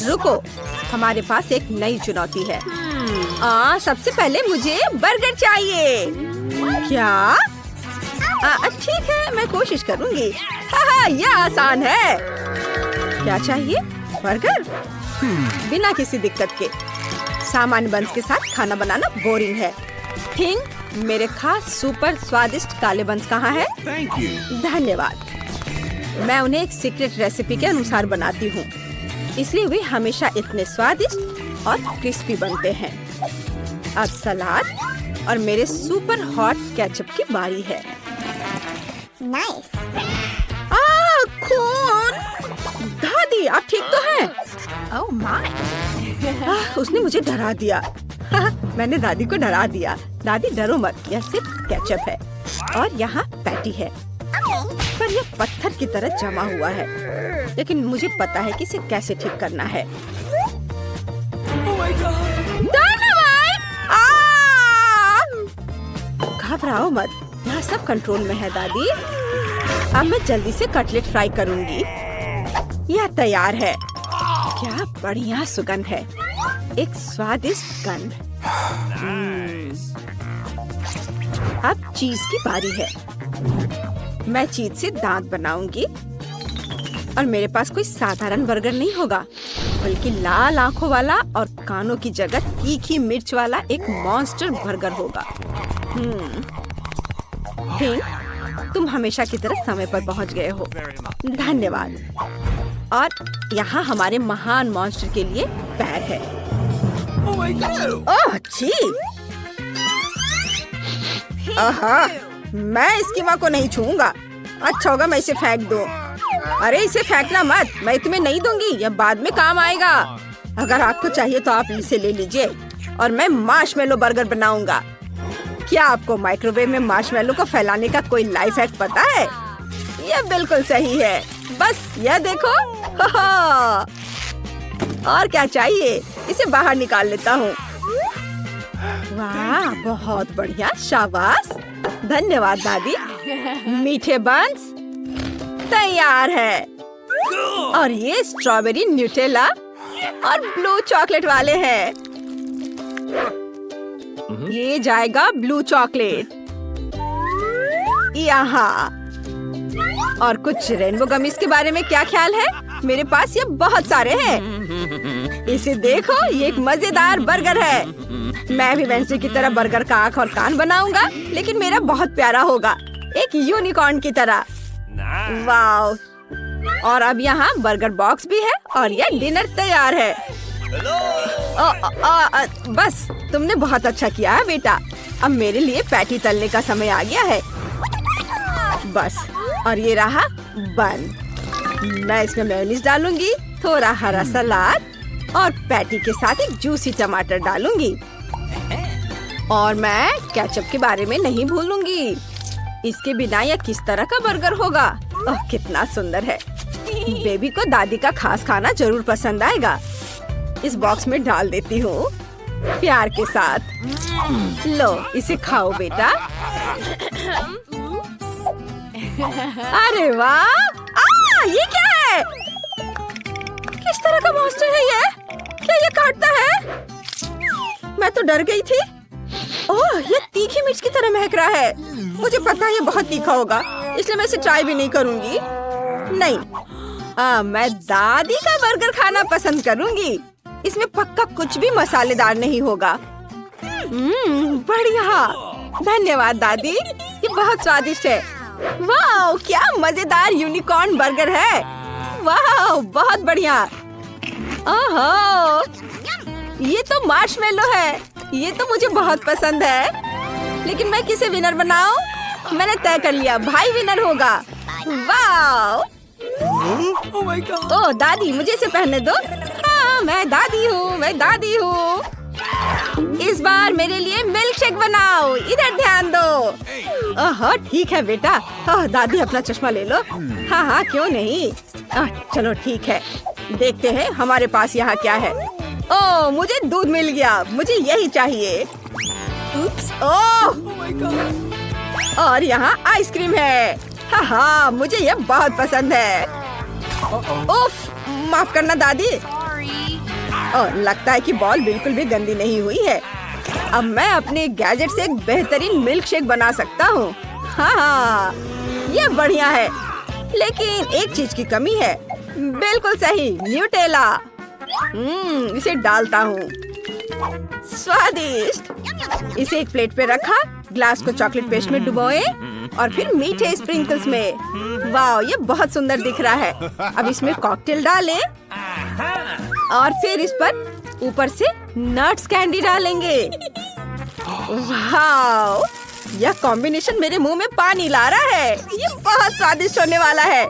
रुको, हमारे पास एक नई चुनौती है। सबसे पहले मुझे बर्गर चाहिए। क्या? ठीक है, मैं कोशिश करूंगी। यह आसान है। क्या चाहिए? बर्गर? बिना किसी दिक्कत के। सामान्य बंस के साथ खाना बनाना बोरिंग है। थिंग, मेरे खास सुपर स्वादिष्ट काले बंस कहाँ है? धन्यवाद। मैं उन्हें एक सीक्रेट रेसिपी के अनुसार बनाती हूँ, इसलिए वे हमेशा इतने स्वादिष्ट और क्रिस्पी बनते हैं। अब सलाद और मेरे सुपर हॉट केचप की बारी है। नाइस। खून! दादी, आप ठीक तो हैं? Oh my. उसने मुझे डरा दिया। मैंने दादी को डरा दिया। दादी डरो मत, यह सिर्फ केचप है और यहाँ पैटी है, पर यह पत्थर की तरह जमा हुआ है। लेकिन मुझे पता है कि इसे कैसे ठीक करना है। घबराओ मत, यहाँ सब कंट्रोल में है दादी। अब मैं जल्दी से कटलेट फ्राई करूंगी। यह तैयार है। क्या बढ़िया सुगंध है, एक स्वादिष्ट गंध। अब चीज की बारी है। मैं चीज से दांत बनाऊंगी और मेरे पास कोई साधारण बर्गर नहीं होगा, बल्कि लाल आंखों वाला और कानों की जगह तीखी मिर्च वाला एक मॉन्स्टर बर्गर होगा। थिंग, तुम हमेशा की तरह समय पर पहुंच गए हो। धन्यवाद। और यहाँ हमारे महान मॉन्स्टर के लिए बैग है। ओह छी! मैं इसकी माँ को नहीं छूऊंगा। अच्छा होगा मैं इसे फेंक दूं। अरे इसे फेंकना मत, मैं तुम्हें नहीं दूंगी, यह बाद में काम आएगा। अगर आपको चाहिए तो आप इसे ले लीजिए और मैं मार्शमेलो बर्गर बनाऊंगा। क्या आपको माइक्रोवेव में मार्शमेलो को फैलाने का कोई लाइफ हैक पता है? यह बिल्कुल सही है। बस यह देखो। और क्या चाहिए? इसे बाहर निकाल लेता हूँ। वाह, बहुत बढ़िया, शाबाश। धन्यवाद दादी। मीठे बंस तैयार है। और ये स्ट्रॉबेरी न्यूटेला और ब्लू चॉकलेट वाले हैं। ये जाएगा ब्लू चॉकलेट यहाँ। और कुछ रेनबो गमीज के बारे में क्या ख्याल है? मेरे पास ये बहुत सारे हैं। इसे देखो, ये एक मजेदार बर्गर है। मैं भी वेंसडे की तरह बर्गर का आँख और कान बनाऊंगा, लेकिन मेरा बहुत प्यारा होगा, एक यूनिकॉर्न की तरह। वाव! और अब यहाँ बर्गर बॉक्स भी है और यह डिनर तैयार है। बस, तुमने बहुत अच्छा किया है बेटा। अब मेरे लिए पैटी तलने का समय आ गया है। बस, और ये रहा बन। मैं इसमें मेयोनीज डालूंगी, थोड़ा हरा सलाद और पैटी के साथ एक जूसी टमाटर डालूंगी। और मैं केचप के बारे में नहीं भूलूंगी। इसके बिना यह किस तरह का बर्गर होगा? ओह, कितना सुंदर है। बेबी को दादी का खास खाना जरूर पसंद आएगा। इस बॉक्स में डाल देती हूँ प्यार के साथ। लो, इसे खाओ बेटा। अरे वाह! ये क्या है? किस तरह का मॉन्स्टर है ये? क्या ये काटता है? मैं तो डर गई थी। ओह, ये तीखी मिर्च की तरह महक रहा है। मुझे पता है ये बहुत तीखा होगा, इसलिए मैं इसे ट्राई भी नहीं करूंगी। नहीं, मैं दादी का बर्गर खाना पसंद करूंगी। इसमें पक्का कुछ भी मसालेदार नहीं होगा। बढ़िया, धन्यवाद दादी, ये बहुत स्वादिष्ट है। वाह, क्या मजेदार यूनिकॉर्न बर्गर है। वाह, बहुत बढ़िया। ओहो, ये तो मार्शमेलो है। ये तो मुझे बहुत पसंद है, लेकिन मैं किसे विनर बनाऊं? मैंने तय कर लिया, भाई विनर होगा। वाह! ओह दादी, मुझे इसे पहनने दो। हाँ, मैं दादी हूँ, मैं दादी हूँ। इस बार मेरे लिए मिल्क शेक बनाओ। इधर ध्यान दो। ओह, ठीक है बेटा। ओह दादी, अपना चश्मा ले लो। हाँ हाँ, क्यों नहीं। चलो ठीक है, देखते हैं हमारे पास यहाँ क्या है। ओह, मुझे दूध मिल गया, मुझे यही चाहिए। ओह, और यहाँ आइसक्रीम है। हाँ हाँ, मुझे यह बहुत पसंद है। उफ, माफ करना दादी। और लगता है कि बॉल बिल्कुल भी गंदी नहीं हुई है। अब मैं अपने गैजेट से एक बेहतरीन मिल्क शेक बना सकता हूँ। हाँ, ये बढ़िया है, लेकिन एक चीज की कमी है। बिल्कुल सही, न्यूटेला। इसे डालता हूँ। स्वादिष्ट। इसे एक प्लेट पे रखा, ग्लास को चॉकलेट पेस्ट में डुबोए और फिर मीठे स्प्रिंकल्स में। वाह, ये बहुत सुंदर दिख रहा है। अब इसमें कॉकटेल डालें और फिर इस पर ऊपर से नट्स कैंडी डालेंगे। वाह, यह कॉम्बिनेशन मेरे मुंह में पानी ला रहा है। ये बहुत स्वादिष्ट होने वाला है।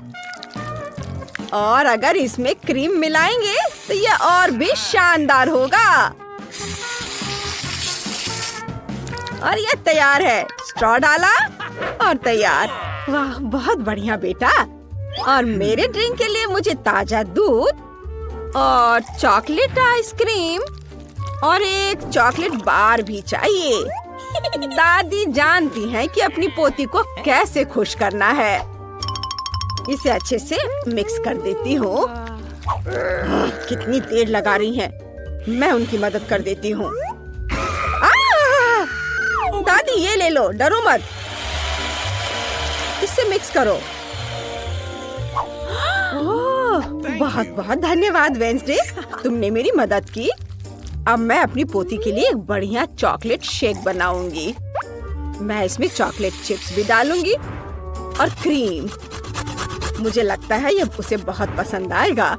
और अगर इसमें क्रीम मिलाएंगे तो यह और भी शानदार होगा। और यह तैयार है। स्ट्रॉ डाला और तैयार। वाह, बहुत बढ़िया बेटा। और मेरे ड्रिंक के लिए मुझे ताजा दूध और चॉकलेट आइसक्रीम और एक चॉकलेट बार भी चाहिए। दादी जानती हैं कि अपनी पोती को कैसे खुश करना है। इसे अच्छे से मिक्स कर देती हूँ। कितनी देर लगा रही हैं। मैं उनकी मदद कर देती हूँ। दादी ये ले लो, डरो मत। इससे मिक्स करो। ओह, बहुत बहुत धन्यवाद वेंसडे, तुमने मेरी मदद की। अब मैं अपनी पोती के लिए एक बढ़िया चॉकलेट शेक बनाऊंगी। मैं इसमें चॉकलेट चिप्स भी डालूंगी और क्रीम। मुझे लगता है यह उसे बहुत पसंद आएगा।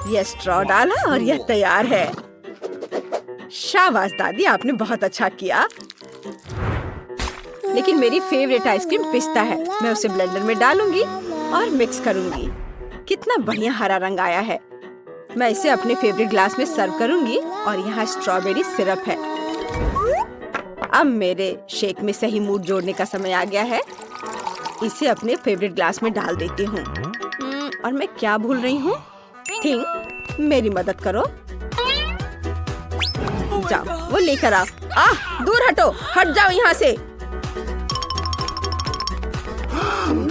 यह स्ट्रॉ डाला और यह तैयार है। शाबाश दादी, आपने बहुत अच्छा किया। लेकिन मेरी फेवरेट आइसक्रीम पिस्ता है। मैं उसे ब्लेंडर में डालूंगी और मिक्स करूंगी। कितना बढ़िया हरा रंग आया है। मैं इसे अपने फेवरेट ग्लास में सर्व करूंगी और यहाँ स्ट्रॉबेरी सिरप है। अब मेरे शेक में सही मूड जोड़ने का समय आ गया है। इसे अपने फेवरेट ग्लास में डाल देती हूँ। और मैं क्या भूल रही हूँ? थिंक, मेरी मदद करो। जाओ, वो लेकर आओ। दूर हटो, हट जाओ यहाँ से।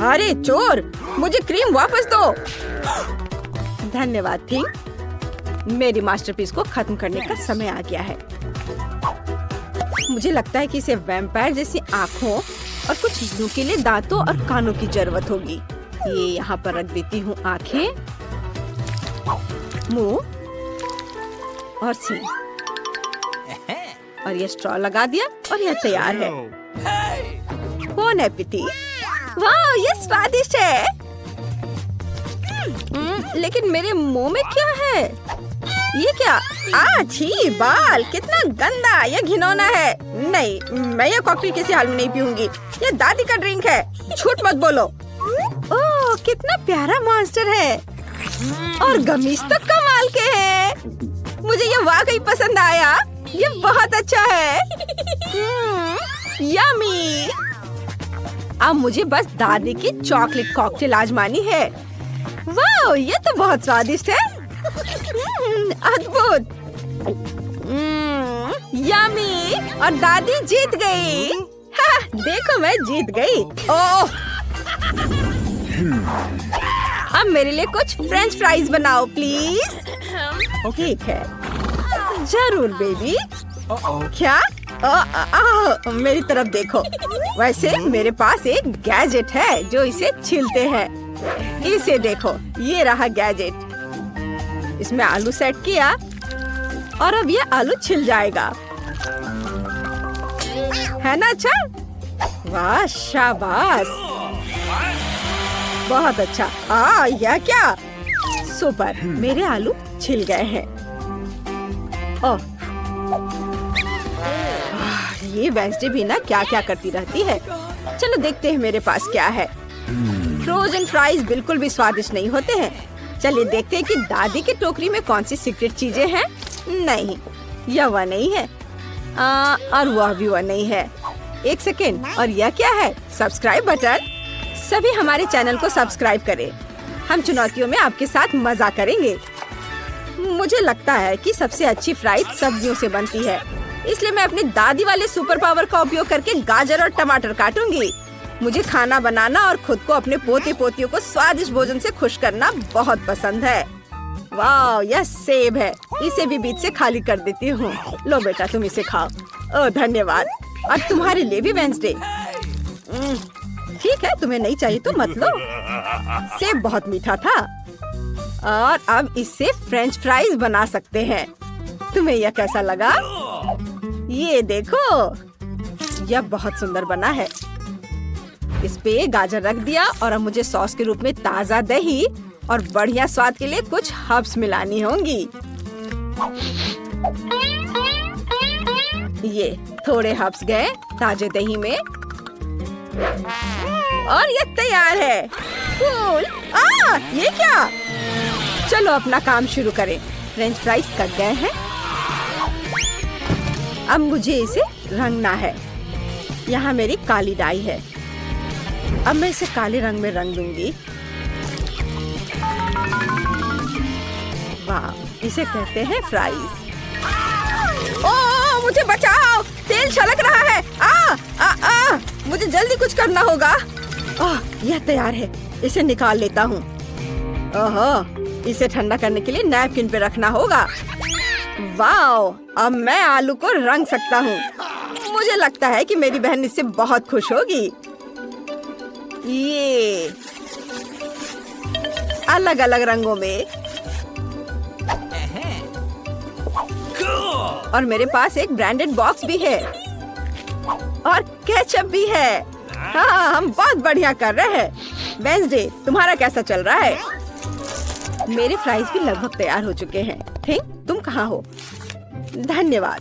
अरे चोर, मुझे क्रीम वापस दो। धन्यवाद थिंक। मेरी मास्टरपीस को खत्म करने का समय आ गया है। मुझे लगता है कि इसे वैम्पायर जैसी आँखों और कुछ नुकीले दांतों और कानों की जरूरत होगी। ये यहाँ पर रख देती हूँ। आँखें, मुंह और सींग। और ये स्ट्रॉ लगा दिया और यह तैयार है। बोन एपेटी। वाह, ये स्वादिष्ट है। लेकिन मेरे मुंह में क्या है? ये क्या? छी, बाल, कितना गंदा। यह घिनौना है। नहीं, मैं ये कॉकटेल किसी हाल में नहीं पीऊंगी। ये दादी का ड्रिंक है। झूठ मत बोलो। ओह, कितना प्यारा मॉन्स्टर है। और गमीज तो कमाल के हैं। मुझे ये वाकई पसंद आया। ये बहुत अच्छा है। यम्मी। अब मुझे बस दादी की चॉकलेट कॉकटेल आजमानी है। वाह, ये तो बहुत स्वादिष्ट है। अद्भुत। यम्मी। और दादी जीत गई। देखो, मैं जीत गई। ओह, अब मेरे लिए कुछ फ्रेंच फ्राइज बनाओ प्लीज। ठीक है, जरूर बेबी। क्या? मेरी तरफ देखो। वैसे मेरे पास एक गैजेट है जो इसे छीलते हैं। इसे देखो, ये रहा गैजेट। इसमें आलू सेट किया और अब ये आलू छिल जाएगा। है ना अच्छा? वाह, शाबाश, बहुत अच्छा। यह क्या? सुपर, मेरे आलू छिल गए हैं। ओह, ये वेंसडे भी ना क्या क्या करती रहती है। चलो देखते हैं मेरे पास क्या है। फ्रोजन फ्राइज बिल्कुल भी स्वादिष्ट नहीं होते हैं। चलिए देखते हैं कि दादी की टोकरी में कौन सी सीक्रेट चीजें हैं। नहीं, यह वह नहीं है। और वह भी वह नहीं है। एक सेकेंड, और यह क्या है? Subscribe button. सभी हमारे चैनल को सब्सक्राइब करें। हम चुनौतियों में आपके साथ मजा करेंगे। मुझे लगता है कि सबसे अच्छी फ्राइज सब्जियों से बनती है, इसलिए मैं अपनी दादी वाले सुपर पावर का उपयोग करके गाजर और टमाटर काटूंगी। मुझे खाना बनाना और खुद को अपने पोते पोतियों को स्वादिष्ट भोजन से खुश करना बहुत पसंद है। वाह, यह सेब है। इसे भी बीच से खाली कर देती हूँ। लो बेटा, तुम इसे खाओ। ओह धन्यवाद। और तुम्हारे लिए भी वेंसडे। ठीक है, तुम्हें नहीं चाहिए तो मत लो। सेब बहुत मीठा था। और अब इससे फ्रेंच फ्राइज बना सकते हैं। तुम्हें यह कैसा लगा? ये देखो, यह बहुत सुंदर बना है। इस पे गाजर रख दिया और अब मुझे सॉस के रूप में ताजा दही और बढ़िया स्वाद के लिए कुछ हर्ब्स मिलानी होंगी। ये थोड़े हर्ब्स गए ताजे दही में और ये तैयार है। कूल। ये क्या? चलो अपना काम शुरू करें। फ्रेंच फ्राइज कट गए हैं। अब मुझे इसे रंगना है। यहाँ मेरी काली डाई है। अब मैं इसे काले रंग में रंग दूंगी। वाह, इसे कहते हैं फ्राइज। ओह, मुझे बचाओ, तेल छलक रहा है। मुझे जल्दी कुछ करना होगा। यह तैयार है, इसे निकाल लेता हूँ। ओह, इसे ठंडा करने के लिए नैपकिन पे रखना होगा। वाह, अब मैं आलू को रंग सकता हूँ। मुझे लगता है कि मेरी बहन इससे बहुत खुश होगी। ये अलग अलग रंगों में। और मेरे पास एक ब्रांडेड बॉक्स भी है और केचप भी है। हाँ, हम बहुत बढ़िया कर रहे हैं। वेंसडे, तुम्हारा कैसा चल रहा है? मेरे फ्राइज भी लगभग तैयार हो चुके हैं। थिंक, तुम कहाँ हो? धन्यवाद।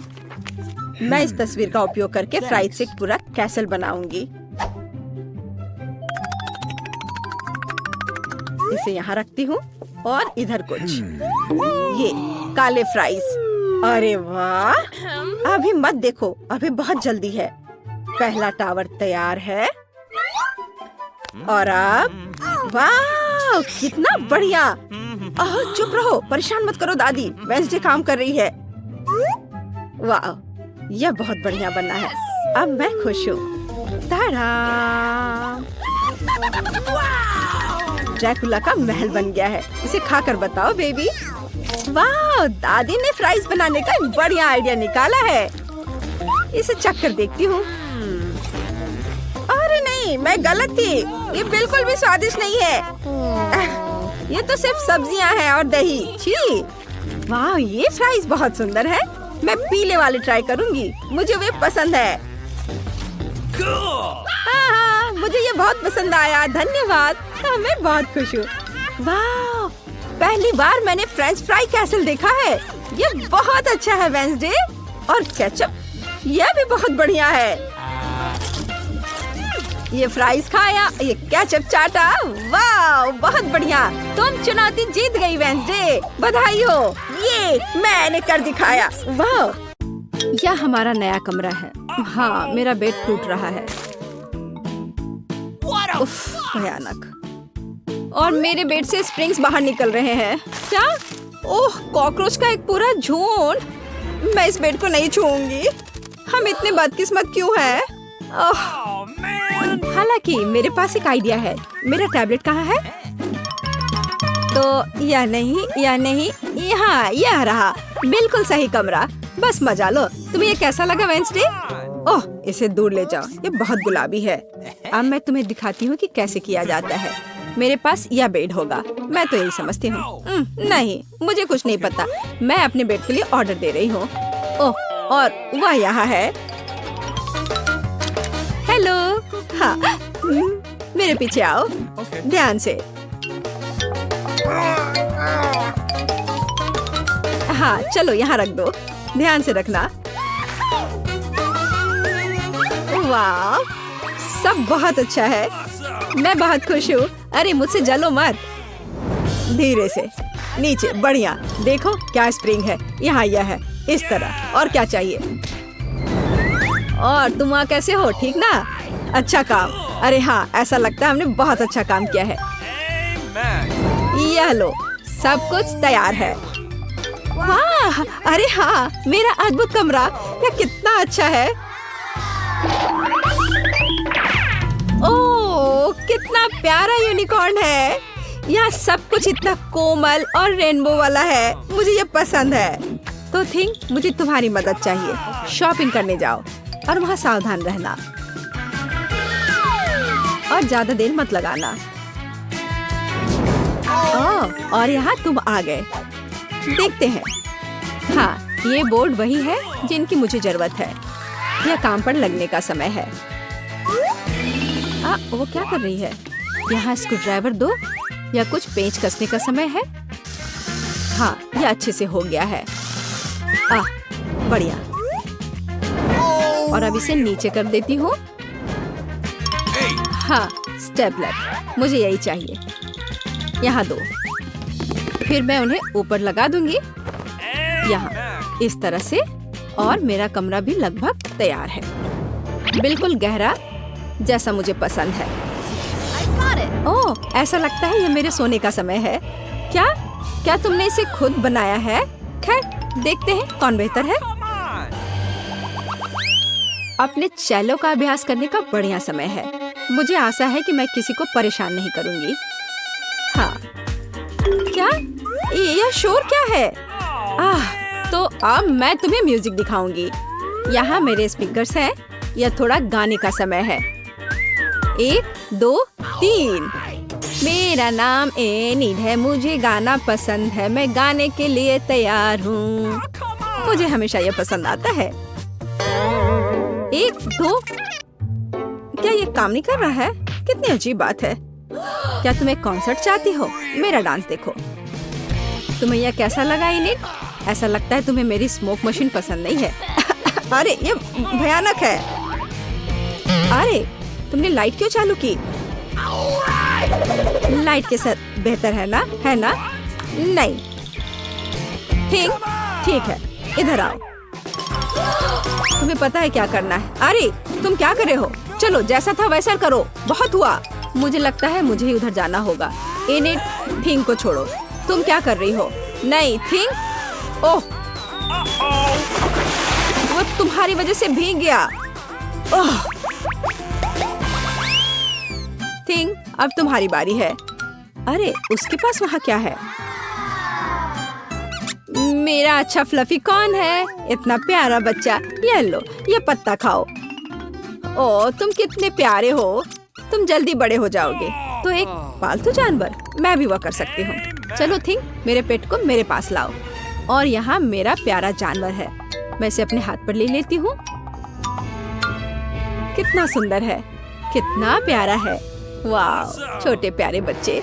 मैं इस तस्वीर का उपयोग करके फ्राइज से एक पूरा कैसल बनाऊंगी। इसे यहाँ रखती हूँ और इधर कुछ। ये काले फ्राइज। अरे वाह, अभी मत देखो, अभी बहुत जल्दी है। पहला टावर तैयार है और अब वाह, कितना बढ़िया। चुप रहो, परेशान मत करो दादी, वेंसडे काम कर रही है। वाह, यह बहुत बढ़िया बना है। अब मैं खुश हूँ। ताड़ा! ड्रैकुला का महल बन गया है। इसे खाकर बताओ बेबी। वाह, दादी ने फ्राइज बनाने का एक बढ़िया आइडिया निकाला है। इसे चख कर देखती हूँ। अरे नहीं, मैं गलत थी। ये बिल्कुल भी स्वादिष्ट नहीं है। ये तो सिर्फ सब्जियां हैं और दही। छी! वाह, ये फ्राइज बहुत सुंदर है। मैं पीले वाले ट्राई करूंगी। मुझे वे पसंद है। हाँ, मुझे ये बहुत पसंद आया। धन्यवाद। मैं बहुत खुश हूँ। वाह, पहली बार मैंने फ्रेंच फ्राई कैसल देखा है। ये बहुत अच्छा है वेंसडे। और केचप, यह भी बहुत बढ़िया है। ये फ्राइज खाया, ये केचप चाटा। वाह, बहुत बढ़िया। तुम चुनौती जीत गई वेंसडे। बधाई हो। ये मैंने कर दिखाया। वाह, यह हमारा नया कमरा है। हाँ, मेरा बेड टूट रहा है। उफ, भयानक। और मेरे बेड से स्प्रिंग्स बाहर निकल रहे हैं। क्या? ओह, कॉकरोच का एक पूरा झुंड। मैं इस बेड को नहीं छूऊंगी। हम इतने बदकिस्मत क्यों हैं? हालांकि मेरे पास एक आइडिया है। मेरा टैबलेट कहाँ है? तो यह नहीं, यहाँ, यह रहा। बिल्कुल सही कमरा। बस मजा लो। तुम्हें ये कैसा लगा वेंसडे? ओह, इसे दूर ले जाओ, ये बहुत गुलाबी है। अब मैं तुम्हें दिखाती हूँ कि कैसे किया जाता है। मेरे पास यह बेड होगा। मैं तो यही समझती हूँ। नहीं, मुझे कुछ नहीं पता। मैं अपने बेड के लिए ऑर्डर दे रही हूँ। ओह, और वह यहाँ है। हेलो। हाँ, मेरे पीछे आओ। ध्यान से। हाँ, चलो यहाँ रख दो। ध्यान से रखना। वाह, सब बहुत अच्छा है। मैं बहुत खुश हूँ। अरे मुझसे जलो मत। धीरे से नीचे। बढ़िया। देखो क्या स्प्रिंग है। यहाँ यह है, इस तरह। और क्या चाहिए? और तुम वहाँ कैसे हो? ठीक ना? अच्छा काम। अरे हाँ, ऐसा लगता है हमने बहुत अच्छा काम किया है। यह लो, सब कुछ तैयार है। वाह, अरे हाँ, मेरा अद्भुत कमरा। यह कितना अच्छा है। ओह, कितना प्यारा यूनिकॉर्न है। यहाँ सब कुछ इतना कोमल और रेनबो वाला है। मुझे ये पसंद है। तो थिंक, मुझे तुम्हारी मदद चाहिए। शॉपिंग करने जाओ और वहाँ सावधान रहना और ज्यादा देर मत लगाना। ओह, और यहाँ तुम आ गए। देखते हैं। हाँ, ये बोर्ड वही है जिनकी मुझे जरूरत है। यह काम पर लगने का समय है। वो क्या कर रही है? यहाँ स्क्रू ड्राइवर दो या कुछ पेंच कसने का समय है। हाँ, यह अच्छे से हो गया है। बढ़िया। और अब इसे नीचे कर देती हूँ। हाँ, स्टेपलर, मुझे यही चाहिए। यहाँ दो। फिर मैं उन्हें ऊपर लगा दूंगी, यहाँ इस तरह से। और मेरा कमरा भी लगभग तैयार है, बिल्कुल गहरा जैसा मुझे पसंद है। ओह, ऐसा लगता है ये मेरे सोने का समय है। क्या तुमने इसे खुद बनाया है? खैर, देखते हैं कौन बेहतर है। अपने चेलो का अभ्यास करने का बढ़िया समय है। मुझे आशा है कि मैं किसी को परेशान नहीं करूंगी। हाँ, क्या यह शोर क्या है? तो अब मैं तुम्हें म्यूजिक दिखाऊंगी। यहाँ मेरे स्पीकर्स हैं। यह थोड़ा गाने का समय है। 1 2 3। मेरा नाम एनिड है, मुझे गाना पसंद है, मैं गाने के लिए तैयार हूँ। मुझे हमेशा यह पसंद आता है। 1 2। क्या ये काम नहीं कर रहा है? कितनी अजीब बात है। क्या तुम एक कॉन्सर्ट चाहती हो? मेरा डांस देखो। तुम्हें यह कैसा लगा एनिड? ऐसा लगता है तुम्हें मेरी स्मोक मशीन पसंद नहीं है। अरे ये भयानक है। अरे तुमने लाइट क्यों चालू की? लाइट के साथ बेहतर है ना? नहीं। ठीक है, इधर आओ। तुम्हें पता है क्या करना है। अरे तुम क्या कर रहे हो? चलो, जैसा था वैसा करो। बहुत हुआ। मुझे लगता है मुझे ही उधर जाना होगा। एनिड, थिंग को छोड़ो। तुम क्या कर रही हो? नहीं, थिंग। ओह, वो तुम्हारी वजह से भीग गया। ओह, थिंग, अब तुम्हारी बारी है। अरे उसके पास वहाँ क्या है? मेरा अच्छा फ्लफी कौन है? इतना प्यारा बच्चा। ये लो, ये पत्ता खाओ। ओह, तुम कितने प्यारे हो। तुम जल्दी बड़े हो जाओगे। तो एक पालतू जानवर, मैं भी वह कर सकती हूँ। चलो थिंग, मेरे पेट को मेरे पास लाओ। और यहाँ मेरा प्यारा जानवर है। मैं इसे अपने हाथ पर ले लेती हूँ। कितना सुंदर है, कितना प्यारा है। वाह, छोटे प्यारे बच्चे।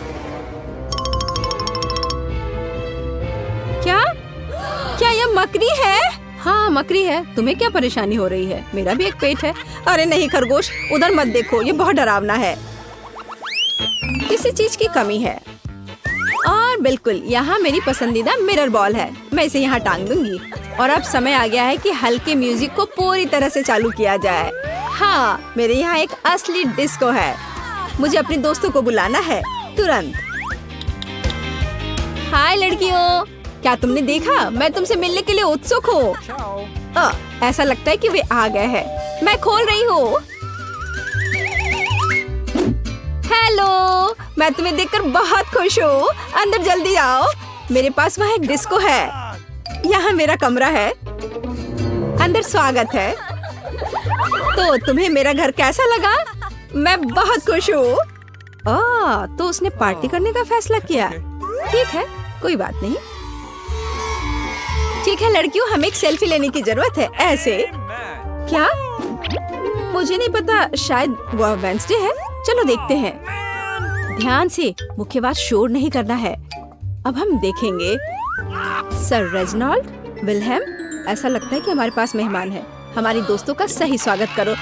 क्या यह मकड़ी है? हाँ, मकड़ी है। तुम्हें क्या परेशानी हो रही है? मेरा भी एक पेट है। अरे नहीं खरगोश, उधर मत देखो, ये बहुत डरावना है। किसी चीज की कमी है। और बिल्कुल, यहाँ मेरी पसंदीदा मिरर बॉल है। मैं इसे यहाँ टांग दूंगी। और अब समय आ गया है कि हल्के म्यूजिक को पूरी तरह से चालू किया जाए। हाँ, मेरे यहाँ एक असली डिस्को है। मुझे अपने दोस्तों को बुलाना है तुरंत। हाय लड़कियों, क्या तुमने देखा? मैं तुमसे मिलने के लिए उत्सुक हूँ। ऐसा लगता है कि वे आ गए हैं। मैं खोल रही हूँ। हेलो, मैं तुम्हें देखकर बहुत खुश हूँ। अंदर जल्दी आओ। मेरे पास वहाँ एक डिस्को है। यहाँ मेरा कमरा है। अंदर स्वागत है। तो तुम्हें मेरा घर कैसा लगा? मैं बहुत खुश हूँ। तो उसने पार्टी करने का फैसला किया। ठीक है, कोई बात नहीं। ठीक है लड़कियों, हमें एक सेल्फी लेने की जरूरत है। ऐसे क्या? मुझे नहीं पता, शायद वह वेडनेसडे है। चलो देखते हैं। ध्यान से, मुख्य बात शोर नहीं करना है। अब हम देखेंगे। सर रेजिनाल्ड, विल्हेम, ऐसा लगता है कि हमारे पास मेहमान है। हमारे दोस्तों का सही स्वागत करो।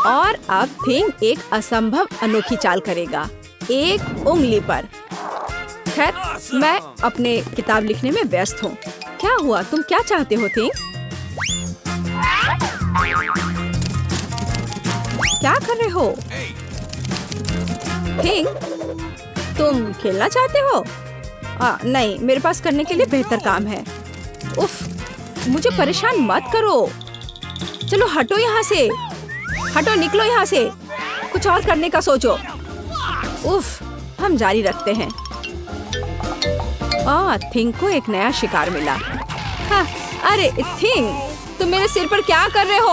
और अब थिंग एक असंभव अनोखी चाल करेगा, एक उंगली पर। खैर, मैं अपने किताब लिखने में व्यस्त हूँ। क्या हुआ? तुम क्या चाहते हो थिंग? क्या कर रहे हो थिंग? तुम खेलना चाहते हो? नहीं, मेरे पास करने के लिए बेहतर काम है। उफ, मुझे परेशान मत करो। चलो हटो यहाँ से, हटो, निकलो यहाँ से, कुछ और करने का सोचो। उफ, हम जारी रखते हैं। थिंग को एक नया शिकार मिला। हाँ, अरे थिंग, तुम मेरे सिर पर क्या कर रहे हो?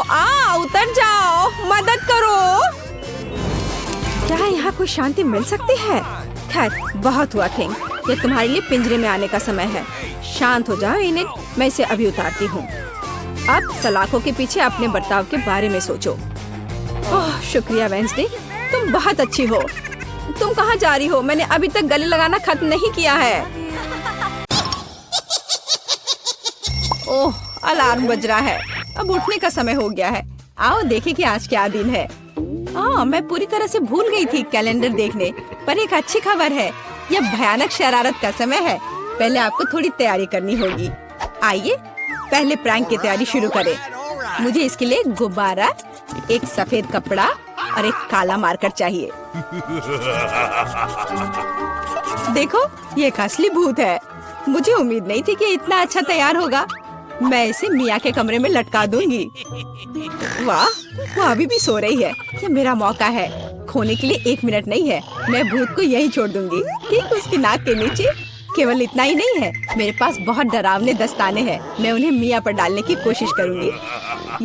उतर जाओ, मदद करो। क्या यहाँ कोई शांति मिल सकती है? खैर, बहुत हुआ थिंग, ये तुम्हारे लिए पिंजरे में आने का समय है। शांत हो जाओ इन्हें, मैं इसे अभी उतारती हूँ। अब सलाखों के पीछे अपने बर्ताव के बारे में सोचो। ओह, शुक्रिया वेंसडे, तुम बहुत अच्छी हो। तुम कहाँ जा रही हो? मैंने अभी तक गले लगाना खत्म नहीं किया है। ओह, अलार्म बज रहा है, अब उठने का समय हो गया है। आओ देखें कि आज क्या दिन है। मैं पूरी तरह से भूल गई थी कैलेंडर देखने, पर एक अच्छी खबर है, यह भयानक शरारत का समय है। पहले आपको थोड़ी तैयारी करनी होगी। आइए पहले प्रैंक की तैयारी शुरू करें। मुझे इसके लिए गुब्बारा, एक सफेद कपड़ा और एक काला मार्कर चाहिए। देखो, ये एक असली भूत है। मुझे उम्मीद नहीं थी कि इतना अच्छा तैयार होगा। मैं इसे मिया के कमरे में लटका दूंगी। वाह, वो अभी भी सो रही है। ये मेरा मौका है। खोने के लिए 1 मिनट नहीं है। मैं भूत को यहीं छोड़ दूंगी, ठीक उसकी नाक के नीचे। केवल इतना ही नहीं है, मेरे पास बहुत डरावने दस्ताने हैं। मैं उन्हें मिया पर डालने की कोशिश करूंगी।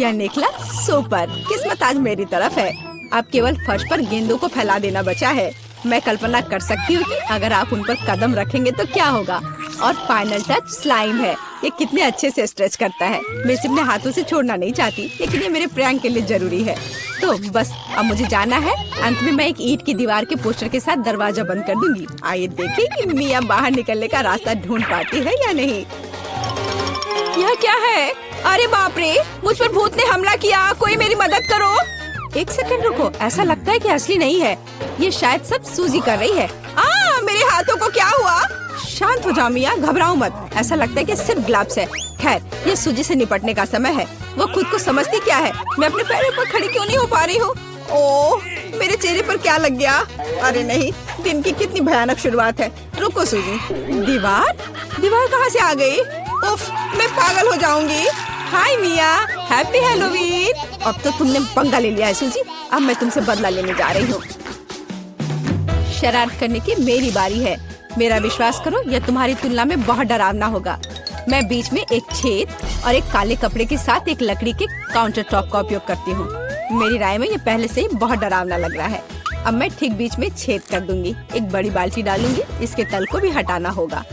यह निकला सुपर। किस्मत आज मेरी तरफ है। अब केवल फर्श पर गेंदों को फैला देना बचा है। मैं कल्पना कर सकती हूँ कि अगर आप उन पर कदम रखेंगे तो क्या होगा। और फाइनल टच स्लाइम है। ये कितने अच्छे से स्ट्रेच करता है। मैं इसे अपने हाथों से छोड़ना नहीं चाहती, लेकिन ये मेरे प्रैंक के लिए जरूरी है। तो बस अब मुझे जाना है। अंत में मैं एक ईंट की दीवार के पोस्टर के साथ दरवाजा बंद कर दूंगी। आइए देखें कि मिया बाहर निकलने का रास्ता ढूंढ पाती है या नहीं। यह क्या है? अरे बाप रे, मुझ पर भूत ने हमला किया। कोई मेरी मदद करो। 1 सेकंड रुको, ऐसा लगता है कि असली नहीं है। ये शायद सब सूजी कर रही है। मेरे हाथों को क्या हुआ? शांत हो जाओ मिया, घबराओ मत। ऐसा लगता है कि सिर्फ ग्लव्स है। खैर, ये सूजी से निपटने का समय है। वो खुद को समझती क्या है? मैं अपने पैरों पर खड़ी क्यों नहीं हो पा रही हूँ? ओह, मेरे चेहरे पर क्या लग गया? अरे नहीं, दिन की कितनी भयानक शुरुआत है। रुको सूजी। दीवार कहाँ से आ गई? उफ, मैं पागल हो जाऊंगी। हाय मिया, हैप्पी हैलोवीन। अब तो तुमने पंगा ले लिया है सूजी। अब मैं तुमसे बदला लेने जा रही हूँ। शरारत करने की मेरी बारी है। मेरा विश्वास करो, यह तुम्हारी तुलना में बहुत डरावना होगा। मैं बीच में एक छेद और एक काले कपड़े के साथ एक लकड़ी के काउंटर टॉप का उपयोग करती हूँ। मेरी राय में ये पहले से ही बहुत डरावना लग रहा है। अब मैं ठीक बीच में छेद कर दूंगी। एक बड़ी बाल्टी डालूंगी। इसके तल को भी हटाना होगा।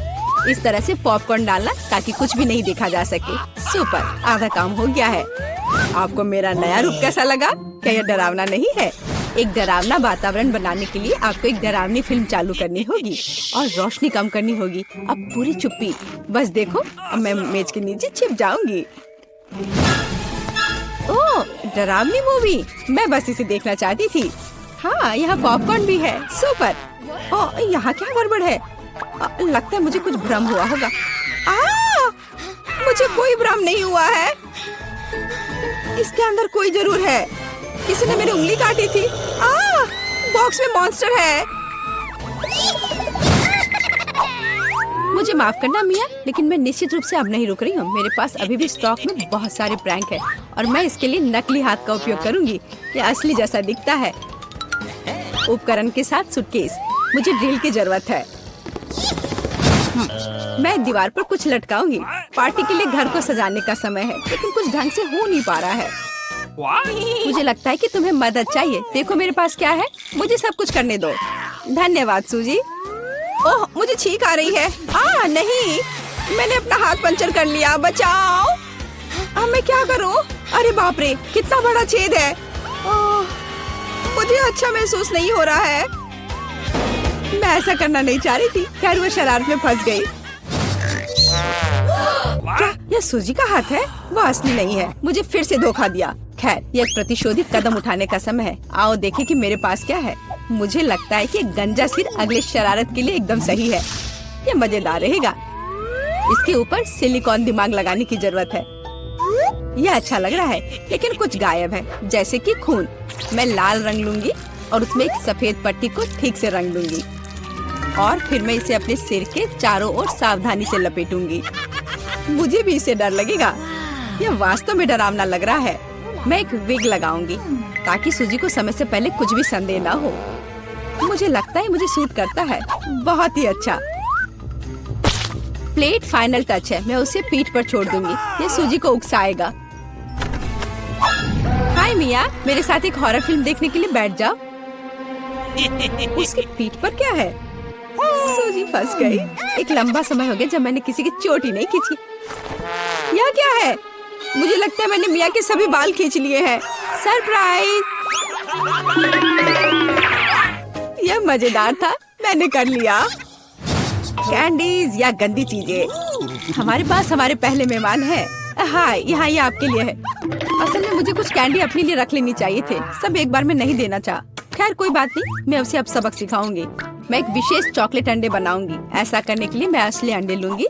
इस तरह से पॉपकॉर्न डालना ताकि कुछ भी नहीं देखा जा सके। सुपर, आधा काम हो गया है। आपको मेरा नया रूप कैसा लगा? क्या यह डरावना नहीं है? एक डरावना वातावरण बनाने के लिए आपको एक डरावनी फिल्म चालू करनी होगी और रोशनी कम करनी होगी। अब पूरी चुप्पी। बस देखो, अब मैं मेज के नीचे छिप जाऊंगी। ओह, डरावनी मूवी। मैं बस इसे देखना चाहती थी। हाँ, यहाँ पॉपकॉर्न भी है। सुपर। ओह, यहाँ क्या गड़बड़ है? लगता है मुझे कुछ भ्रम हुआ होगा। मुझे कोई भ्रम नहीं हुआ है। इसके अंदर कोई जरूर है। किसी ने मेरी उंगली काटी थी। बॉक्स में मॉन्स्टर है। मुझे माफ करना मिया, लेकिन मैं निश्चित रूप से अब नहीं रुक रही हूँ। मेरे पास अभी भी स्टॉक में बहुत सारे प्रैंक है और मैं इसके लिए नकली हाथ का उपयोग करूंगी। ये असली जैसा दिखता है। उपकरण के साथ सूटकेस। मुझे ड्रिल की जरूरत है। मैं दीवार पर कुछ लटकाऊंगी। पार्टी के लिए घर को सजाने का समय है, लेकिन कुछ ढंग से हो नहीं पा रहा है। मुझे लगता है कि तुम्हें मदद चाहिए। देखो मेरे पास क्या है। मुझे सब कुछ करने दो। धन्यवाद सूजी। ओह, मुझे छींक आ रही है। नहीं, मैंने अपना हाथ पंचर कर लिया। बचाओ। अब मैं क्या करूं? अरे बाप रे, कितना बड़ा छेद है। मुझे अच्छा महसूस नहीं हो रहा है। मैं ऐसा करना नहीं चाह रही थी। खैर, वो शरारत में फंस गई। क्या यह सूजी का हाथ है? वो असली नहीं है। मुझे फिर से धोखा दिया। खैर, यह एक प्रतिशोधित कदम उठाने का समय है। आओ देखें कि मेरे पास क्या है। मुझे लगता है कि गंजा सिर अगले शरारत के लिए एकदम सही है। यह मजेदार रहेगा। इसके ऊपर सिलिकॉन दिमाग लगाने की जरूरत है। यह अच्छा लग रहा है, लेकिन कुछ गायब है, जैसे कि खून। मैं लाल रंग लूंगी और उसमें एक सफेद पट्टी को ठीक से रंग दूंगी और फिर मैं इसे अपने सिर के चारों ओर सावधानी से लपेटूंगी। मुझे भी इससे डर लगेगा। यह वास्तव में डरावना लग रहा है। मैं एक विग लगाऊंगी ताकि सूजी को समय से पहले कुछ भी संदेह ना हो। मुझे लगता है मुझे सूट करता है, बहुत ही अच्छा। प्लेट फाइनल टच है, मैं उसे पीठ पर छोड़ दूंगी, ये सूजी को उकसाएगा। हाय मिया, मेरे साथ एक हॉरर फिल्म देखने के लिए बैठ जाओ। उसकी पीठ पर क्या है? सूजी फंस गई। एक लंबा समय हो गया जब मैंने किसी की चोटी नहीं खींची। यह क्या है? मुझे लगता है मैंने मिया के सभी बाल खींच लिए हैं। सरप्राइज! यह मजेदार था, मैंने कर लिया। कैंडीज या गंदी चीजें, हमारे पास हमारे पहले मेहमान हैं। हाँ, यहाँ ये आपके लिए है। असल में मुझे कुछ कैंडी अपने लिए रख लेनी चाहिए थे, सब एक बार में नहीं देना चाहा। खैर कोई बात नहीं, मैं उसे अब सबक सिखाऊंगी। मैं एक विशेष चॉकलेट अंडे बनाऊंगी। ऐसा करने के लिए मैं असली अंडे लूंगी,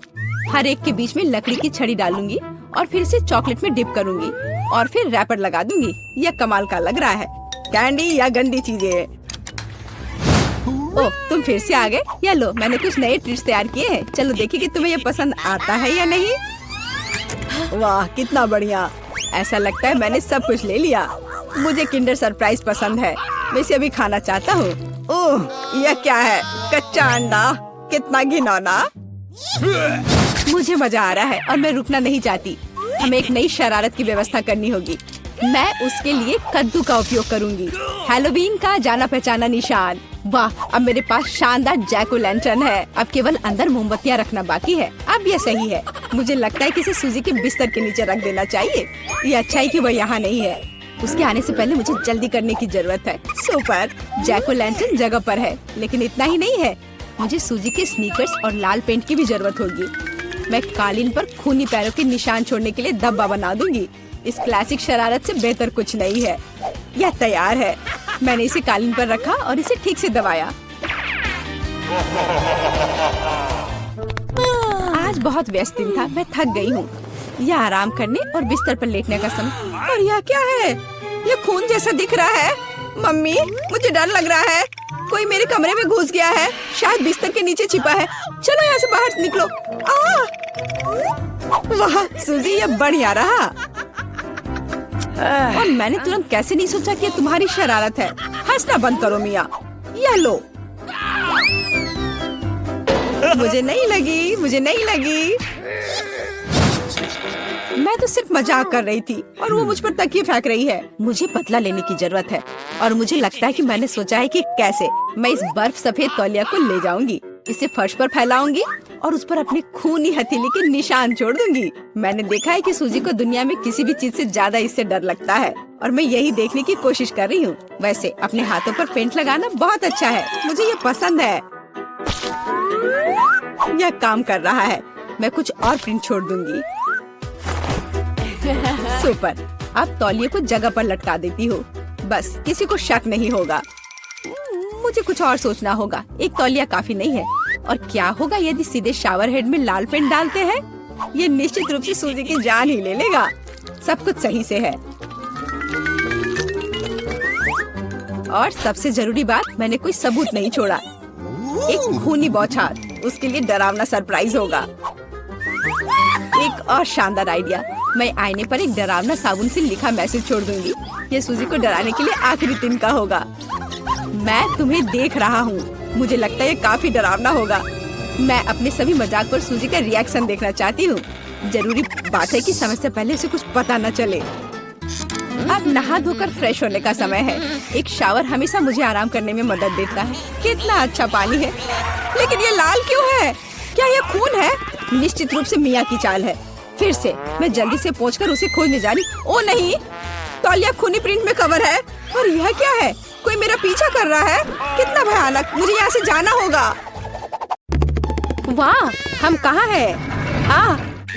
हर एक के बीच में लकड़ी की छड़ी डालूंगी और फिर इसे चॉकलेट में डिप करूंगी और फिर रैपर लगा दूंगी। यह कमाल का लग रहा है। कैंडी या गंदी चीजें। ओह, तुम फिर से आ गए। या लो, मैंने कुछ नए ट्रिक्स तैयार किए हैं। चलो देखिए कि तुम्हें ये पसंद आता है या नहीं। वाह, कितना बढ़िया। ऐसा लगता है मैंने सब कुछ ले लिया। मुझे किंडर सरप्राइज पसंद है, मैं इसे अभी खाना चाहता हूँ। ओह, यह क्या है? कच्चा अंडा, कितना घिनौना। मुझे मजा आ रहा है और मैं रुकना नहीं चाहती। हमें एक नई शरारत की व्यवस्था करनी होगी। मैं उसके लिए कद्दू का उपयोग करूंगी, हैलोवीन का जाना पहचाना निशान। वाह, अब मेरे पास शानदार जैक ओ लैंटर्न है। अब केवल अंदर मोमबत्तियां रखना बाकी है। अब यह सही है। मुझे लगता है कि इसे सूजी के बिस्तर के नीचे रख देना चाहिए। ये अच्छा है कि वह यहाँ नहीं है। उसके आने से पहले मुझे जल्दी करने की जरूरत है। सुपर, जैक ओ लैंटर्न जगह पर है, लेकिन इतना ही नहीं है। मुझे सूजी के स्नीकर्स और लाल पेंट की भी जरूरत होगी। मैं कालीन पर खूनी पैरों के निशान छोड़ने के लिए धब्बा बना दूंगी। इस क्लासिक शरारत से बेहतर कुछ नहीं है। यह तैयार है। मैंने इसे कालीन पर रखा और इसे ठीक से दबाया। आज बहुत व्यस्त दिन था, मैं थक गई हूँ। यह आराम करने और बिस्तर पर लेटने का समय। और यह क्या है? यह खून जैसा दिख रहा है। मम्मी, मुझे डर लग रहा है। कोई मेरे कमरे में घुस गया है, शायद बिस्तर के नीचे छिपा है। चलो यहाँ से बाहर निकलो। वाह सूजी, यह बढ़िया रहा। और मैंने तुरंत कैसे नहीं सोचा कि ये तुम्हारी शरारत है। हंसना बंद करो मिया। यह लो। मुझे नहीं लगी, मुझे नहीं लगी। मैं तो सिर्फ मजाक कर रही थी और वो मुझ पर तकिए फेंक रही है। मुझे बदला लेने की जरूरत है और मुझे लगता है कि मैंने सोचा है कि कैसे मैं इस बर्फ सफेद तौलिया को ले जाऊंगी, इसे फर्श पर फैलाऊंगी और उस पर अपने खूनी हथेली के निशान छोड़ दूंगी। मैंने देखा है कि सूजी को दुनिया में किसी भी चीज से ज्यादा इससे डर लगता है और मैं यही देखने की कोशिश कर रही हूँ। वैसे अपने हाथों पर पेंट लगाना बहुत अच्छा है, मुझे ये पसंद है। यह काम कर रहा है। मैं कुछ और प्रिंट छोड़ दूंगी। सुपर, अब तौलिए को जगह पर लटका देती हूँ, बस किसी को शक नहीं होगा। मुझे कुछ और सोचना होगा, एक तौलिया काफी नहीं है। और क्या होगा यदि सीधे शावर हेड में लाल पेंट डालते हैं? ये निश्चित रूप से सूजी की जान ही ले लेगा। सब कुछ सही से है। और सबसे जरूरी बात, मैंने कोई सबूत नहीं छोड़ा। एक खूनी बौछार, उसके लिए डरावना सरप्राइज होगा। एक और शानदार आइडिया, मैं आईने पर एक डरावना साबुन से लिखा मैसेज छोड़ दूंगी। ये सूजी को डराने के लिए आखिरी दिन का होगा। मैं तुम्हें देख रहा हूँ। मुझे लगता है ये काफी डरावना होगा। मैं अपने सभी मजाक पर सूजी का रिएक्शन देखना चाहती हूँ। जरूरी बात है कि समय से पहले उसे कुछ पता न चले। अब नहा धोकर फ्रेश होने का समय है। एक शावर हमेशा मुझे आराम करने में मदद देता है। कितना अच्छा पानी है, लेकिन ये लाल क्यों है? क्या ये खून है? निश्चित रूप से मिया की चाल है। फिर से मैं जल्दी से पहुंचकर उसे खोजने जा रही। ओ नहीं, तौलिया खूनी प्रिंट में कवर है। और यह क्या है? कोई मेरा पीछा कर रहा है। कितना भयानक, मुझे यहाँ से जाना होगा। वाह, हम कहाँ हैं?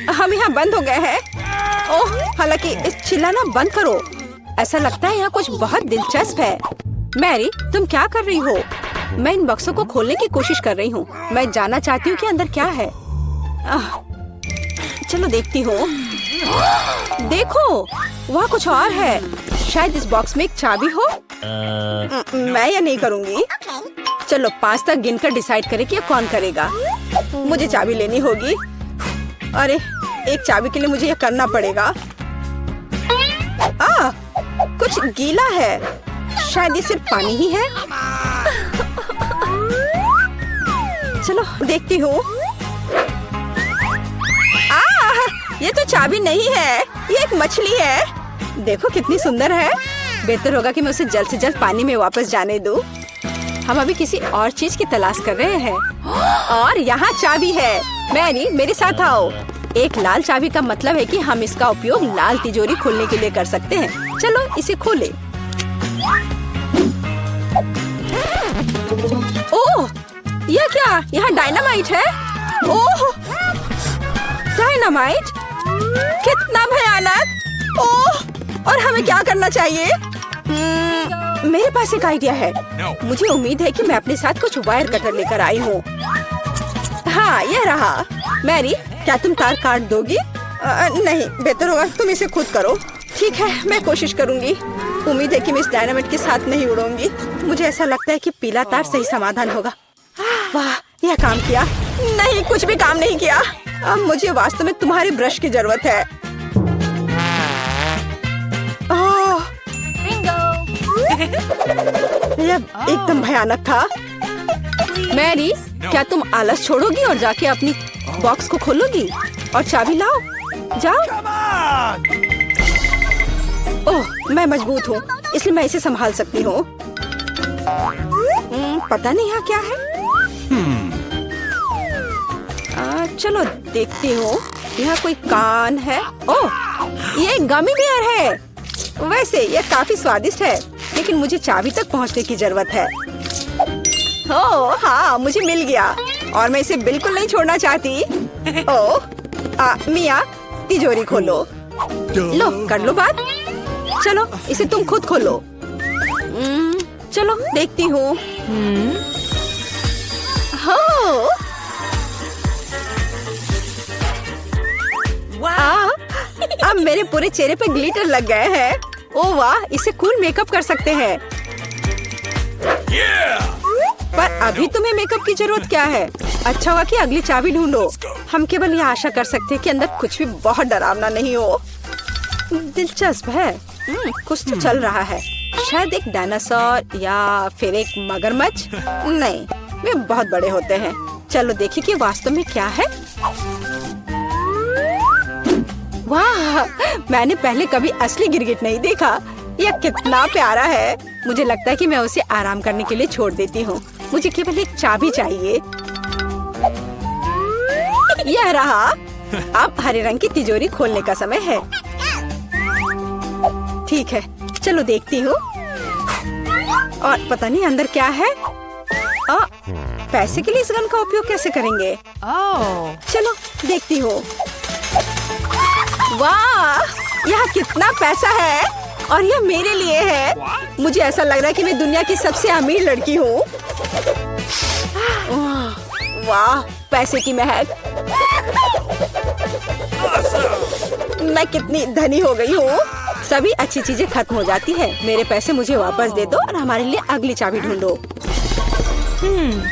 हम यहाँ बंद हो गए हैं। ओह, हालांकि इस चिल्लाना बंद करो। ऐसा लगता है यहाँ कुछ बहुत दिलचस्प है। मैरी, तुम क्या कर रही हो? मैं इन बक्सों को खोलने की कोशिश कर रही हूँ। मैं जानना चाहती हूँ कि अंदर क्या है। चलो देखती हूँ। देखो, वहाँ कुछ और है। शायद इस बॉक्स में एक चाबी हो। मैं यह नहीं करूँगी। चलो 5 तक गिनकर डिसाइड करें कि ये कौन करेगा। मुझे चाबी लेनी होगी। अरे, एक चाबी के लिए मुझे यह करना पड़ेगा। कुछ गीला है। शायद ये सिर्फ पानी ही है। चलो देखती हूँ। ये तो चाबी नहीं है, ये एक मछली है। देखो कितनी सुंदर है। बेहतर होगा कि मैं उसे जल्द से जल्द पानी में वापस जाने दूं। हम अभी किसी और चीज की तलाश कर रहे हैं। और यहाँ चाबी है। मैरी, मेरे साथ आओ। एक लाल चाबी का मतलब है कि हम इसका उपयोग लाल तिजोरी खोलने के लिए कर सकते हैं। चलो इसे खोलें। ओह, यह क्या? यहाँ डायनामाइट है। ओह, डायनामाइट? कितना भयानक। ओह, और हमें क्या करना चाहिए? मेरे पास एक आइडिया है। मुझे उम्मीद है कि मैं अपने साथ कुछ वायर कटर लेकर आई हूँ। हाँ, यह रहा। मैरी, क्या तुम तार काट दोगी? नहीं, बेहतर होगा तुम इसे खुद करो। ठीक है, मैं कोशिश करूँगी। उम्मीद है कि मैं इस डायनामाइट के साथ नहीं उड़ूंगी। मुझे ऐसा लगता है कि पीला तार सही समाधान होगा। वाह, यह काम किया। नहीं, कुछ भी काम नहीं किया। अब मुझे वास्तव में तुम्हारे ब्रश की जरूरत है। यह एकदम भयानक था। मैरी, क्या तुम आलस छोड़ोगी और जाके अपनी बॉक्स को खोलोगी और चाबी लाओ? जाओ। ओह, मैं मजबूत हूँ, इसलिए मैं इसे संभाल सकती हूँ। पता नहीं यहाँ क्या है। चलो देखती हूँ। यहाँ कोई कान है। ओह, ये गमी बेयर है। वैसे यह काफी स्वादिष्ट है, लेकिन मुझे चाबी तक पहुँचने की जरूरत है। ओह हाँ, मुझे मिल गया और मैं इसे बिल्कुल नहीं छोड़ना चाहती। ओह, मिया, तिजोरी खोलो। लो, कर लो बात। चलो इसे तुम खुद खोलो। चलो देखती हूँ। अब मेरे पूरे चेहरे पे ग्लिटर लग गए हैं। ओह वाह, इसे कूल मेकअप कर सकते हैं। पर अभी तुम्हें मेकअप की जरूरत क्या है? अच्छा हुआ कि अगली चाबी ढूंढो। हम केवल ये आशा कर सकते हैं कि अंदर कुछ भी बहुत डरावना नहीं हो। दिलचस्प है। कुछ तो चल रहा है। शायद एक डायनासोर या फिर एक मगरमच्छ। नहीं, वे बहुत बड़े होते हैं। चलो देखिए कि वास्तव में क्या है। वाह, मैंने पहले कभी असली गिरगिट नहीं देखा। यह कितना प्यारा है। मुझे लगता है कि मैं उसे आराम करने के लिए छोड़ देती हूँ। मुझे केवल एक चाबी चाहिए। यह रहा। अब हरे रंग की तिजोरी खोलने का समय है। ठीक है, चलो देखती हूँ। और पता नहीं अंदर क्या है। पैसे के लिए इस गन का उपयोग कैसे करेंगे? चलो देखती हूँ। वाह, यहाँ कितना पैसा है और यह मेरे लिए है। मुझे ऐसा लग रहा है कि मैं दुनिया की सबसे अमीर लड़की हूँ। वाह, पैसे की महक। मैं कितनी धनी हो गई हूँ। सभी अच्छी चीजें खत्म हो जाती है। मेरे पैसे मुझे वापस दे दो और हमारे लिए अगली चाबी ढूंढो।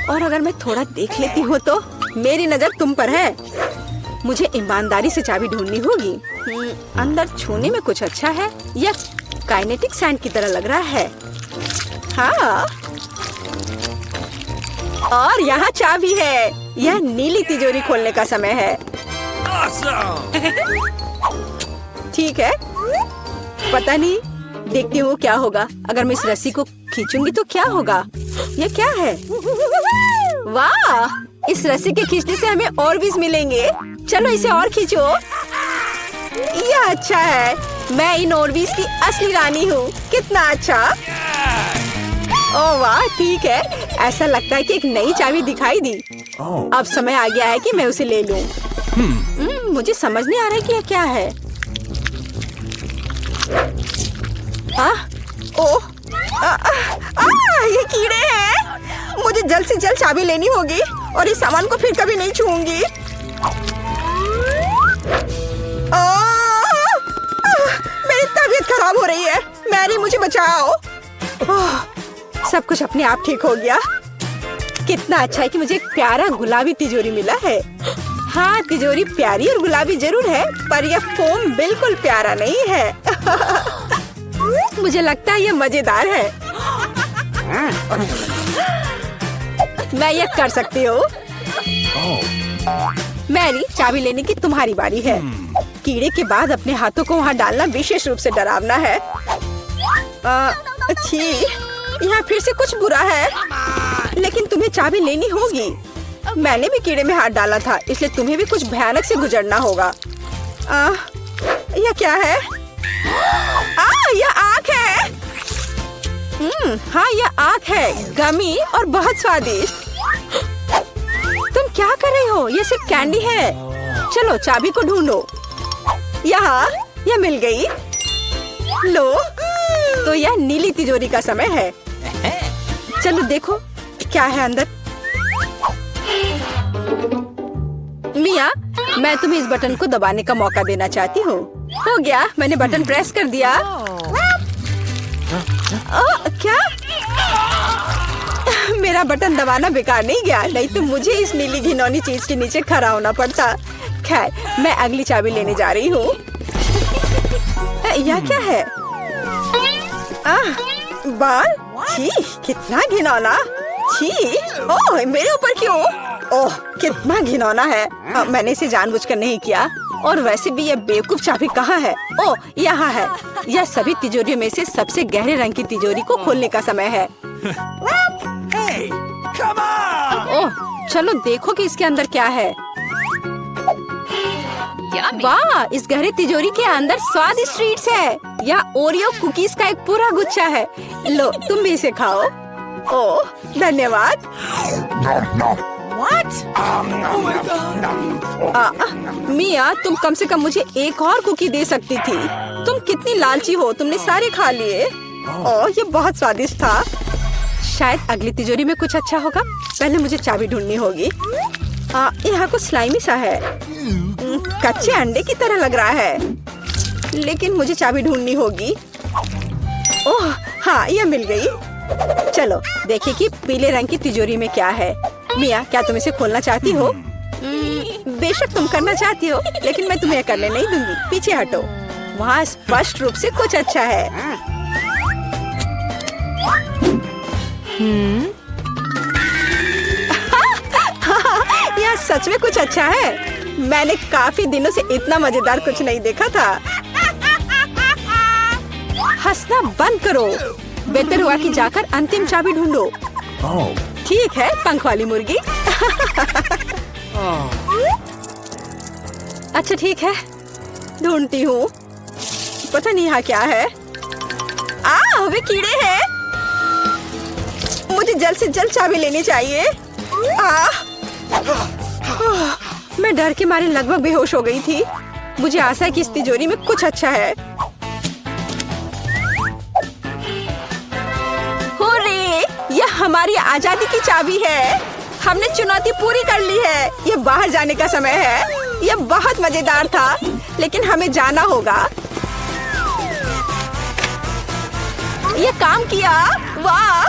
और अगर मैं थोड़ा देख लेती हूँ तो मेरी नजर तुम पर है। मुझे ईमानदारी से चाबी ढूंढनी होगी। अंदर छूने में कुछ अच्छा है। यह काइनेटिक सैंड की तरह लग रहा है। हाँ, और यहाँ चाबी है। यह नीली तिजोरी खोलने का समय है। ठीक है, पता नहीं, देखती हूँ क्या होगा। अगर मैं इस रस्सी को खींचूंगी तो क्या होगा? यह क्या है? वाह, इस रस्सी के खींचने से हमें और भी मिलेंगे। चलो इसे और खींचो। यह अच्छा है। मैं इन ओरबीज की असली रानी हूँ। कितना अच्छा। ओह वाह, ठीक है। ऐसा लगता है कि एक नई चाबी दिखाई दी। अब समय आ गया है कि मैं उसे ले लूं। मुझे समझ नहीं आ रहा है कि यह क्या है। ओह, ये कीड़े हैं। मुझे जल्द से जल्द चाबी लेनी होगी और इस सामान को फिर कभी नहीं छूऊंगी। मेरी तबीयत खराब हो रही है। मैरी, मुझे बचाओ। सब कुछ अपने आप ठीक हो गया। कितना अच्छा है कि मुझे एक प्यारा गुलाबी तिजोरी मिला है। हाँ, तिजोरी प्यारी और गुलाबी जरूर है, पर यह फोम बिल्कुल प्यारा नहीं है। मुझे लगता है ये मजेदार है। मैं ये कर सकती हूँ। मैरी, चाबी लेने की तुम्हारी बारी है। कीड़े के बाद अपने हाथों को वहाँ डालना विशेष रूप से डरावना है। अच्छी, यहाँ फिर से कुछ बुरा है, लेकिन तुम्हें चाबी लेनी होगी। मैंने भी कीड़े में हाथ डाला था, इसलिए तुम्हें भी कुछ भयानक से गुजरना होगा। यह क्या है? यह आँख है। हाँ, यह आँख है, गमी और बहुत स्वादिष्ट। तुम क्या कर रही हो? यह सिर्फ कैंडी है। चलो चाबी को ढूंढो। यहाँ, यह मिल गई। लो, तो यह नीली तिजोरी का समय है। चलो देखो क्या है अंदर। मिया, मैं तुम्हें इस बटन को दबाने का मौका देना चाहती हूँ। हो गया, मैंने बटन प्रेस कर दिया। क्या? मेरा बटन दबाना बेकार नहीं गया, नहीं तो मुझे इस नीली घिनौनी चीज के नीचे खड़ा होना पड़ता। खैर, मैं अगली चाबी लेने जा रही हूँ। यह क्या है? बाल? छी, कितना घिनौना। छी, ओह, मेरे ऊपर क्यों? ओह, कितना घिनौना है। मैंने इसे जानबूझकर नहीं किया। और वैसे भी यह बेवकूफ चाबी कहाँ है? ओह, यहाँ है। यह सभी तिजोरियों में से सबसे गहरे रंग की तिजोरी को खोलने का समय है। ओह, चलो देखो कि इसके अंदर क्या है। वाह, इस गहरे तिजोरी के अंदर स्वादिष्ट ट्रीट्स है। यह ओरियो कुकीज का एक पूरा गुच्छा है। लो, तुम भी इसे खाओ। ओह, धन्यवाद। मिया, तुम कम से कम मुझे एक और कुकी दे सकती थी। तुम कितनी लालची हो, तुमने सारे खा लिए। ओह, ये बहुत स्वादिष्ट था। शायद अगली तिजोरी में कुछ अच्छा होगा। पहले मुझे चाबी ढूंढनी होगी। यहाँ कुछ स्लाइमी सा है, कच्चे अंडे की तरह लग रहा है, लेकिन मुझे चाबी ढूंढनी होगी। ओह हाँ, यह मिल गई। चलो देखिए कि पीले रंग की तिजोरी में क्या है। मिया, क्या तुम इसे खोलना चाहती हो? बेशक तुम करना चाहती हो, लेकिन मैं तुम्हें करने नहीं दूंगी। पीछे हटो, वहाँ स्पष्ट रूप से कुछ अच्छा है। यह सच में कुछ अच्छा है। मैंने काफी दिनों से इतना मजेदार कुछ नहीं देखा था। हंसना बंद करो। बेहतर हुआ कि जाकर अंतिम चाबी ढूंढो। ठीक है, पंख वाली मुर्गी। अच्छा ठीक है, ढूंढती हूँ। पता नहीं यहाँ क्या है। वे कीड़े हैं। मुझे जल्द से जल्द चाबी लेनी चाहिए। मैं डर के मारे लगभग बेहोश हो गई थी। मुझे आशा है कि इस तिजोरी में कुछ अच्छा है। हुर्रे! यह हमारी आजादी की चाबी है। हमने चुनौती पूरी कर ली है। यह बाहर जाने का समय है। यह बहुत मजेदार था, लेकिन हमें जाना होगा। यह काम किया। वाह!